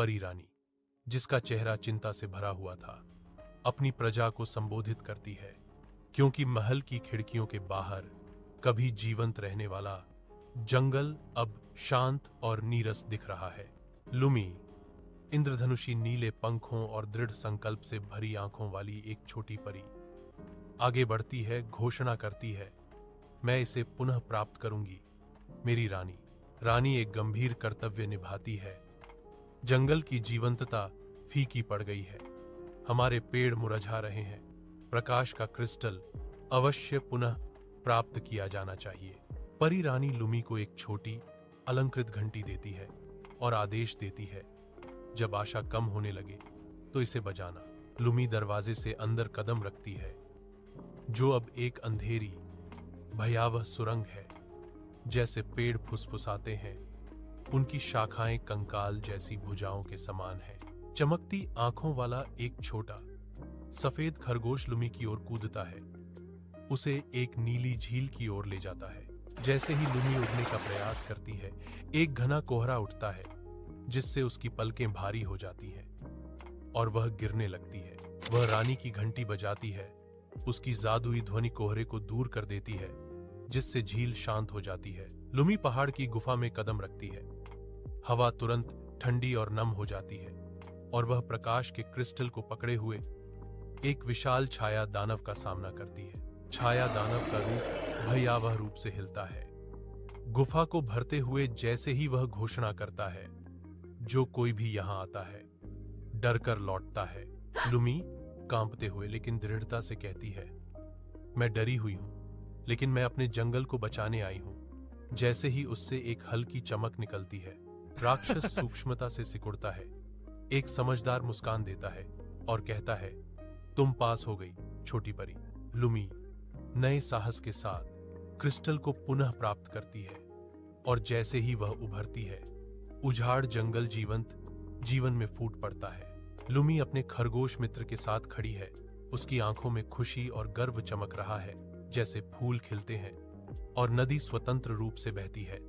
परी रानी, जिसका चेहरा चिंता से भरा हुआ था, अपनी प्रजा को संबोधित करती है, क्योंकि महल की खिड़कियों के बाहर कभी जीवंत रहने वाला जंगल अब शांत और नीरस दिख रहा है। लुमी, इंद्रधनुषी नीले पंखों और दृढ़ संकल्प से भरी आंखों वाली एक छोटी परी, आगे बढ़ती है, घोषणा करती है, मैं इसे पुनः प्राप्त करूंगी, मेरी रानी। रानी एक गंभीर कर्तव्य निभाती है। जंगल की जीवंतता फीकी पड़ गई है, हमारे पेड़ मुरझा रहे हैं, प्रकाश का क्रिस्टल अवश्य पुनः प्राप्त किया जाना चाहिए। परी रानी लुमी को एक छोटी अलंकृत घंटी देती है और आदेश देती है, जब आशा कम होने लगे तो इसे बजाना। लुमी दरवाजे से अंदर कदम रखती है, जो अब एक अंधेरी भयावह सुरंग है। जैसे पेड़ फुसफुसाते हैं, उनकी शाखाएं कंकाल जैसी भुजाओं के समान हैं। चमकती आंखों वाला एक छोटा सफेद खरगोश लुमी की ओर कूदता है, उसे एक नीली झील की ओर ले जाता है। जैसे ही लुमी उड़ने का प्रयास करती है, एक घना कोहरा उठता है, जिससे उसकी पलकें भारी हो जाती हैं और वह गिरने लगती है। वह रानी की घंटी बजाती है, उसकी जादुई ध्वनि कोहरे को दूर कर देती है, जिससे झील शांत हो जाती है। लुमी पहाड़ की गुफा में कदम रखती है, हवा तुरंत ठंडी और नम हो जाती है और वह प्रकाश के क्रिस्टल को पकड़े हुए एक विशाल छाया दानव का सामना करती है। छाया दानव का रूप भयावह रूप से हिलता है, गुफा को भरते हुए। जैसे ही वह घोषणा करता है, जो कोई भी यहां आता है डरकर लौटता है। लुमी कांपते हुए लेकिन दृढ़ता से कहती है, मैं डरी हुई हूं, लेकिन मैं अपने जंगल को बचाने आई हूं। जैसे ही उससे एक हल्की चमक निकलती है, राक्षस सूक्ष्मता से सिकुड़ता है, एक समझदार मुस्कान देता है और कहता है, तुम पास हो गई छोटी परी। लुमी नए साहस के साथ क्रिस्टल को पुनः प्राप्त करती है और जैसे ही वह उभरती है, उजाड़ जंगल जीवन में फूट पड़ता है। लुमी अपने खरगोश मित्र के साथ खड़ी है, उसकी आंखों में खुशी और गर्व चमक रहा है, जैसे फूल खिलते हैं और नदी स्वतंत्र रूप से बहती है।